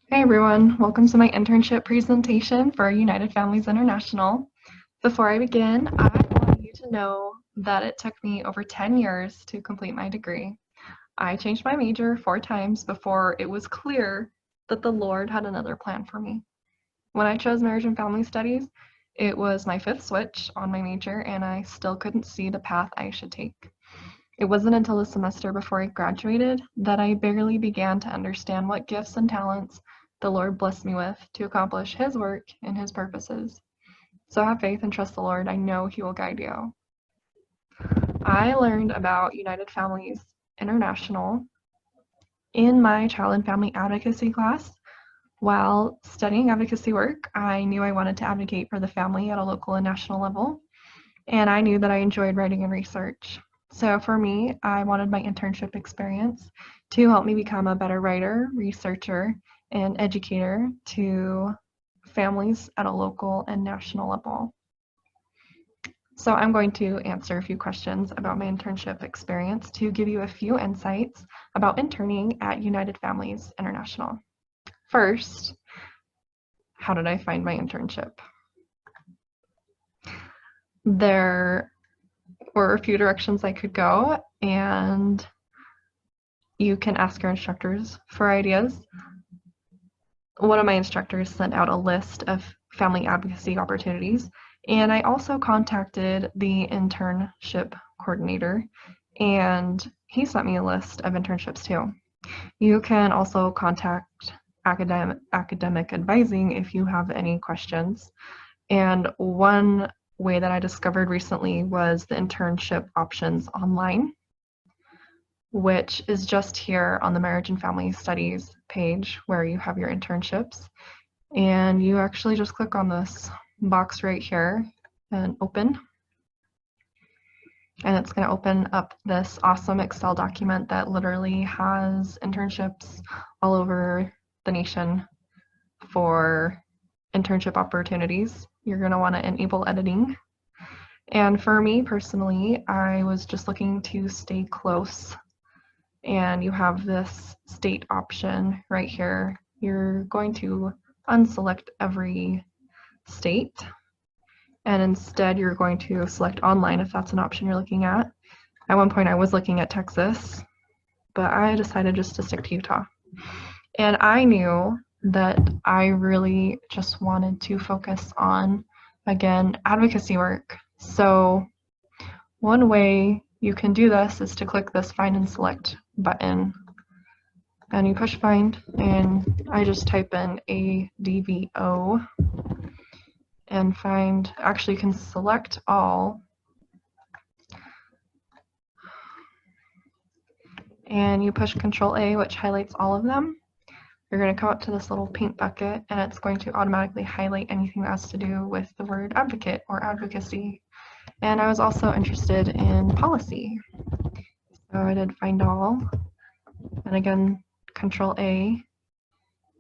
Hey everyone, welcome to my internship presentation for United Families International. Before I begin, I want you to know that it took me over 10 years to complete my degree. I changed my major 4 times before it was clear that the Lord had another plan for me. When I chose marriage and family studies, it was my fifth switch on my major and I still couldn't see the path I should take. It wasn't until the semester before I graduated that I barely began to understand what gifts and talents the Lord blessed me with to accomplish His work and His purposes. So have faith and trust the Lord. I know He will guide you. I learned about United Families International in my child and family advocacy class. While studying advocacy work, I knew I wanted to advocate for the family at a local and national level, and I knew that I enjoyed writing and research. So for me, I wanted my internship experience to help me become a better writer, researcher, and educator to families at a local and national level. So I'm going to answer a few questions about my internship experience to give you a few insights about interning at United Families International. First, how did I find my internship? There were a few directions I could go, and you can ask your instructors for ideas. One of my instructors sent out a list of family advocacy opportunities, and I also contacted the internship coordinator, and he sent me a list of internships too. You can also contact academic advising if you have any questions. And one way that I discovered recently was the internship options online, which is just here on the Marriage and Family Studies page where you have your internships. And you actually just click on this box right here and open. And it's going to open up this awesome Excel document that literally has internships all over the nation for internship opportunities. You're going to want to enable editing. And for me personally, I was just looking to stay close. And you have this state option right here. You're going to unselect every state, and instead you're going to select online if that's an option you're looking at. At one point I was looking at Texas, but I decided just to stick to Utah. And I knew that I really just wanted to focus on, again, advocacy work. So one way you can do this is to click this find and select button, and you push find, and I just type in ADVO and find. Actually, you can select all, and you push Control A, which highlights all of them. You're going to come up to this little paint bucket, and it's going to automatically highlight anything that has to do with the word advocate or advocacy. And I was also interested in policy, so I did find all, and again Control A,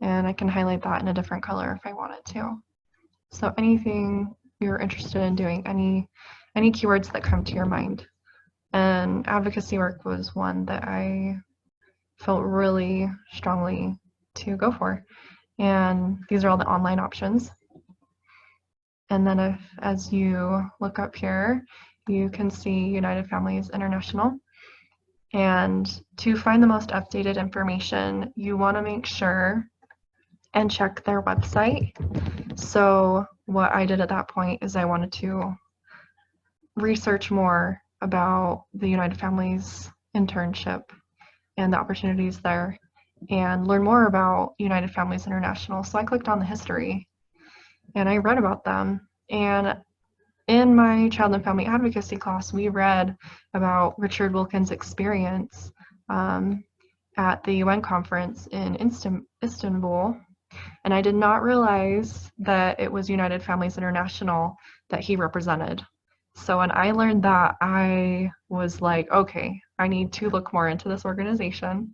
and I can highlight that in a different color if I wanted to. So anything you're interested in doing, any keywords that come to your mind. And advocacy work was one that I felt really strongly to go for. And these are all the online options. And then as you look up here, you can see United Families International. And to find the most updated information, you want to make sure and check their website. So what I did at that point is I wanted to research more about the United Families internship and the opportunities there, and learn more about United Families International. So I clicked on the history and I read about them. And in my child and family advocacy class, we read about Richard Wilkins' experience at the UN conference in Istanbul. And I did not realize that it was United Families International that he represented. So when I learned that, I was like, okay, I need to look more into this organization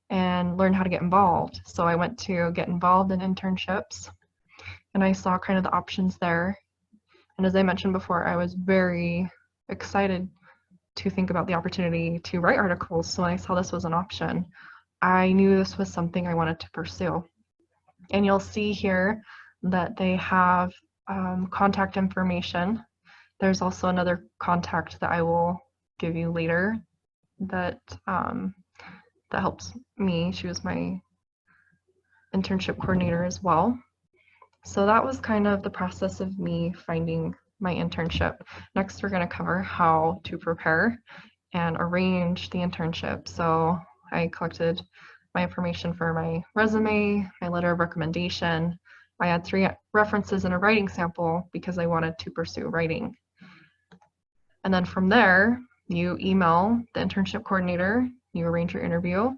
and learn how to get involved. So I went to get involved in internships, and I saw kind of the options there. And as I mentioned before, I was very excited to think about the opportunity to write articles. So when I saw this was an option, I knew this was something I wanted to pursue. And you'll see here that they have contact information. There's also another contact that I will give you later that that helps me. She was my internship coordinator as well. So that was kind of the process of me finding my internship. Next, we're going to cover how to prepare and arrange the internship. So I collected my information for my resume, my letter of recommendation. I had 3 references and a writing sample because I wanted to pursue writing. And then from there, you email the internship coordinator, you arrange your interview,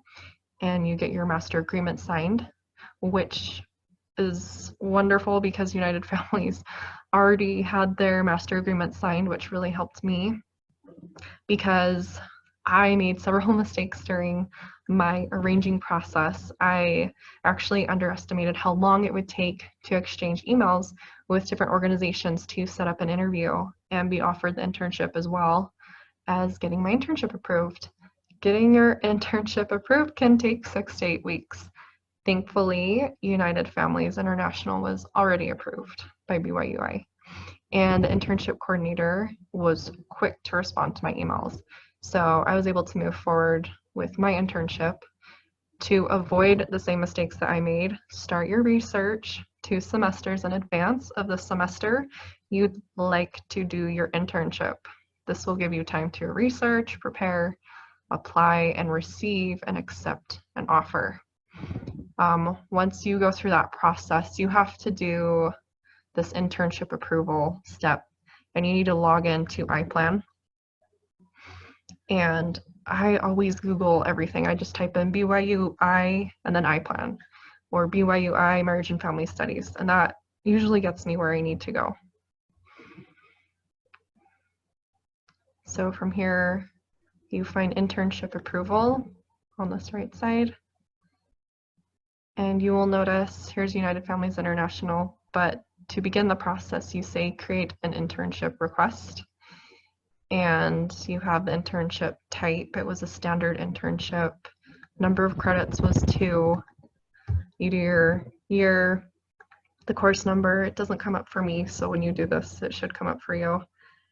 and you get your master agreement signed, which is wonderful because United Families already had their master agreement signed, which really helped me because I made several mistakes during my arranging process. I actually underestimated how long it would take to exchange emails with different organizations to set up an interview and be offered the internship, as well as getting my internship approved. Getting your internship approved can take 6 to 8 weeks. Thankfully, United Families International was already approved by BYU-Idaho, and the internship coordinator was quick to respond to my emails. So I was able to move forward with my internship. To avoid the same mistakes that I made, start your research 2 semesters in advance of the semester you'd like to do your internship. This will give you time to research, prepare, apply, and receive and accept an offer. Once you go through that process, you have to do this internship approval step, and you need to log into iPlan. And I always Google everything. I just type in BYU-I and then iPlan, or BYU-I Marriage and Family Studies, and that usually gets me where I need to go. So from here, you find internship approval on this right side. And you will notice here's United Families International, but to begin the process, you say create an internship request. And you have the internship type. It was a standard internship. Number of credits was 2. You do your year, the course number. It doesn't come up for me, so when you do this, it should come up for you.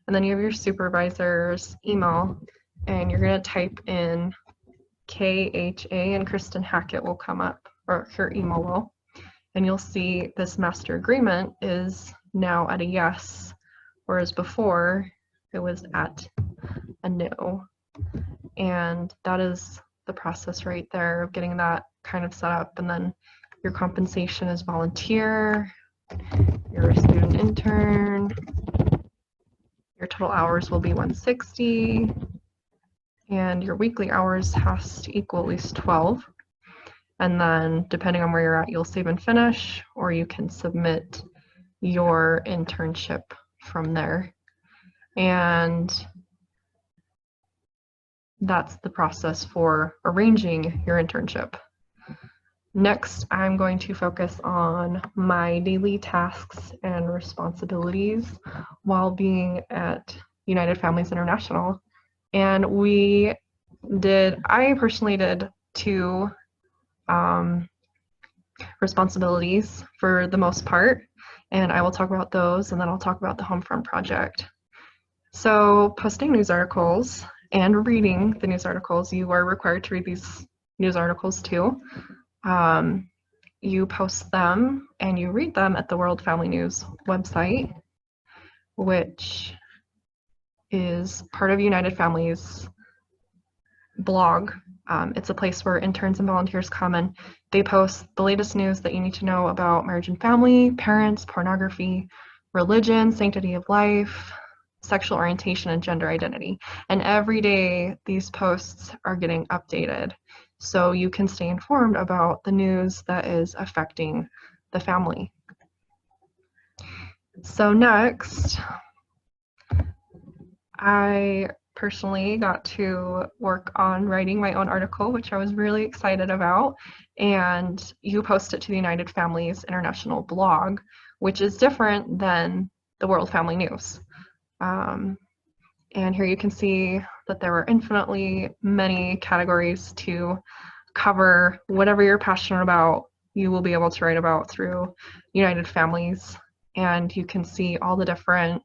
And then you have your supervisor's email, and you're going to type in KHA, and Kristen Hackett will come up, or her email will. And you'll see this master agreement is now at a yes, whereas before it was at a no. And that is the process right there of getting that kind of set up. And then your compensation is volunteer, you're a student intern, your total hours will be 160, and your weekly hours has to equal at least 12. And then depending on where you're at, you'll save and finish, or you can submit your internship from there. And that's the process for arranging your internship. Next, I'm going to focus on my daily tasks and responsibilities while being at United Families International. And I personally did 2 responsibilities for the most part, and I will talk about those, and then I'll talk about the Homefront project. So posting news articles and reading the news articles, you are required to read these news articles too. You post them and you read them at the World Family News website, which is part of United Families blog. It's a place where interns and volunteers come and they post the latest news that you need to know about marriage and family, parents, pornography, religion, sanctity of life, sexual orientation, and gender identity. And every day these posts are getting updated, so you can stay informed about the news that is affecting the family. So next, I personally got to work on writing my own article, which I was really excited about, and you post it to the United Families International blog, which is different than the World Family News. And here you can see that there were infinitely many categories to cover whatever you're passionate about you will be able to write about through United Families, and you can see all the different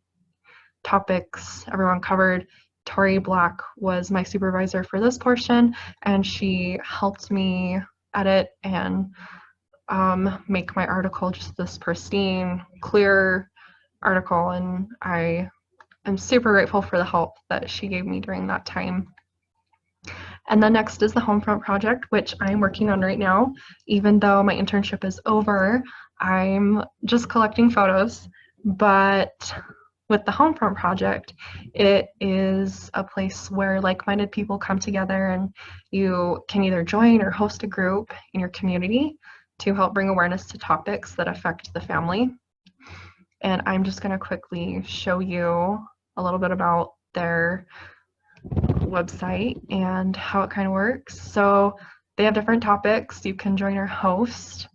topics everyone covered. Tori Black was my supervisor for this portion, and she helped me edit and make my article just this pristine, clear article, and I am super grateful for the help that she gave me during that time. And then next is the Homefront project, which I'm working on right now. Even though my internship is over, I'm just collecting photos, but with the Homefront project, it is a place where like-minded people come together, and you can either join or host a group in your community to help bring awareness to topics that affect the family. And I'm just going to quickly show you a little bit about their website and how it kind of works. So they have different topics. You can join or host.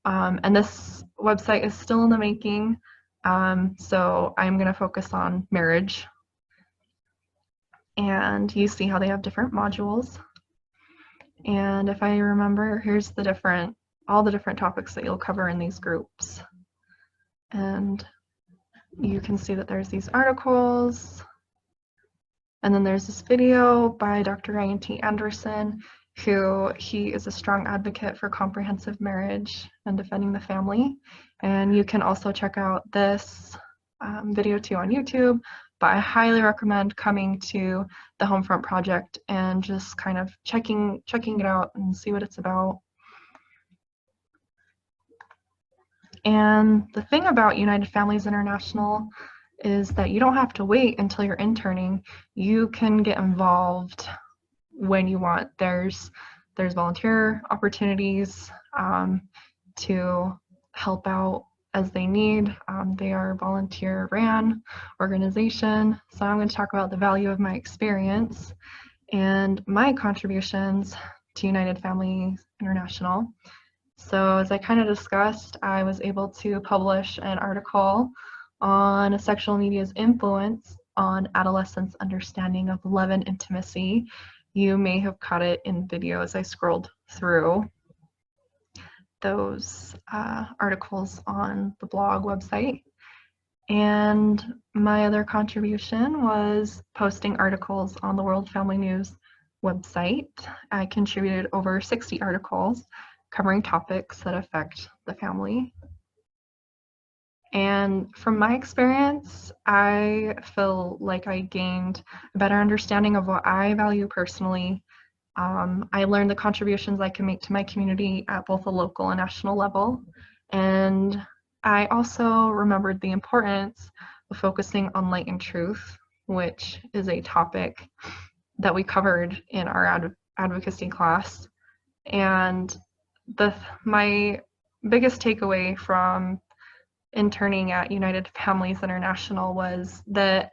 And this website is still in the making. So I'm going to focus on marriage. And you see how they have different modules. And if I remember, here's all the different topics that you'll cover in these groups. And you can see that there's these articles. And then there's this video by Dr. Ryan T. Anderson, he is a strong advocate for comprehensive marriage and defending the family. And you can also check out this video too on YouTube, but I highly recommend coming to the Homefront project and just kind of checking it out and see what it's about. And the thing about United Families International is that you don't have to wait until you're interning. You can get involved when you want. There's volunteer opportunities to help out as they need. They are a volunteer-ran organization. So I'm going to talk about the value of my experience and my contributions to United Families International. So as I kind of discussed, I was able to publish an article on sexual media's influence on adolescents' understanding of love and intimacy. You may have caught it in the video as I scrolled through those articles on the blog website. And my other contribution was posting articles on the World Family News website. I contributed over 60 articles covering topics that affect the family. And from my experience, I feel like I gained a better understanding of what I value personally. I learned the contributions I can make to my community at both a local and national level. And I also remembered the importance of focusing on light and truth, which is a topic that we covered in our advocacy class. And my biggest takeaway from interning at United Families International was that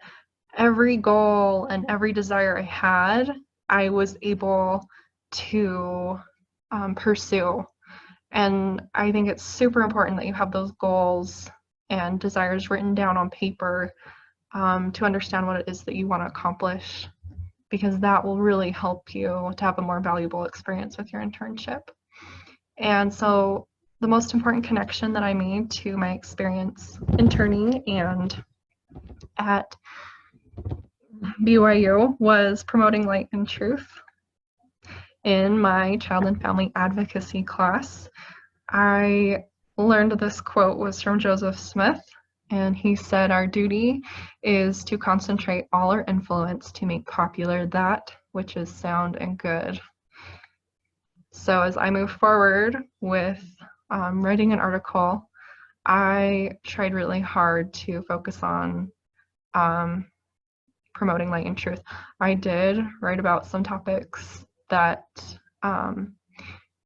every goal and every desire I had, I was able to pursue. And I think it's super important that you have those goals and desires written down on paper to understand what it is that you want to accomplish, because that will really help you to have a more valuable experience with your internship. And so the most important connection that I made to my experience interning and at BYU was promoting light and truth. In my child and family advocacy class, I learned this quote was from Joseph Smith, and he said, "Our duty is to concentrate all our influence to make popular that which is sound and good." So as I move forward with writing an article, I tried really hard to focus on promoting light and truth. I did write about some topics that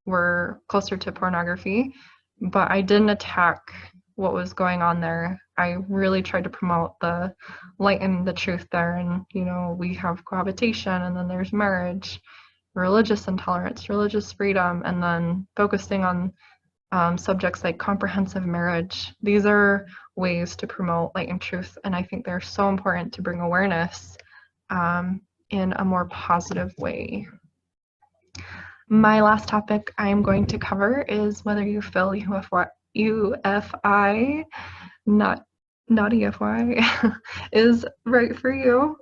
were closer to pornography, but I didn't attack what was going on there. I really tried to promote the light and the truth there. And, you know, we have cohabitation, and then there's marriage, religious intolerance, religious freedom, and then focusing on subjects like comprehensive marriage. These are ways to promote light and truth, and I think they're so important to bring awareness in a more positive way. My last topic I'm going to cover is whether you feel UFI, not EFY, is right for you.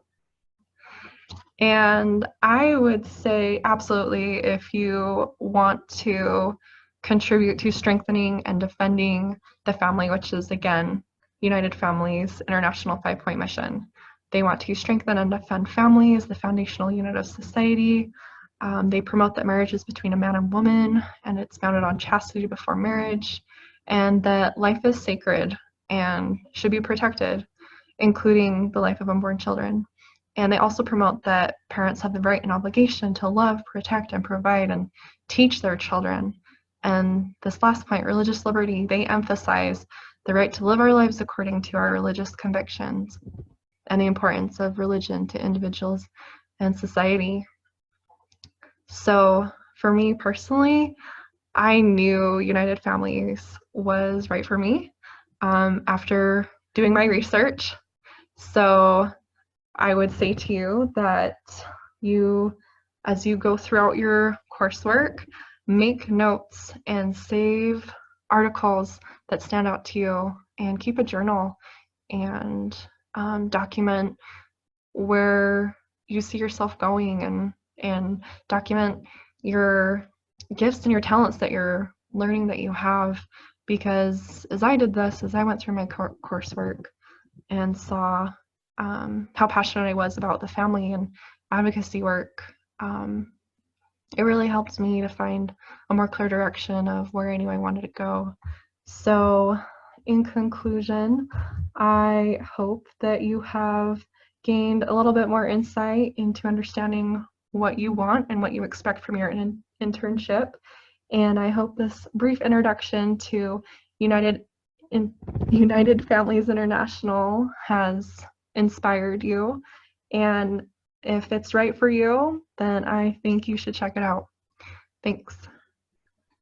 And I would say absolutely, if you want to contribute to strengthening and defending the family, which is again United Families International 5-point mission. They want to strengthen and defend families, the foundational unit of society. They promote that marriage is between a man and woman, and it's founded on chastity before marriage, and that life is sacred and should be protected, including the life of unborn children. And they also promote that parents have the right and obligation to love, protect, and provide and teach their children. And this last point, religious liberty, they emphasize the right to live our lives according to our religious convictions and the importance of religion to individuals and society. So for me personally, I knew United Families was right for me after doing my research. So I would say to you that as you go throughout your coursework, make notes and save articles that stand out to you, and keep a journal and document where you see yourself going, and document your gifts and your talents that you're learning that you have. Because as I did this, as I went through my coursework and saw how passionate I was about the family and advocacy work, it really helped me to find a more clear direction of where I knew I wanted to go. So in conclusion, I hope that you have gained a little bit more insight into understanding what you want and what you expect from your internship. And I hope this brief introduction to United Families International has inspired you. And if it's right for you, then I think you should check it out. Thanks.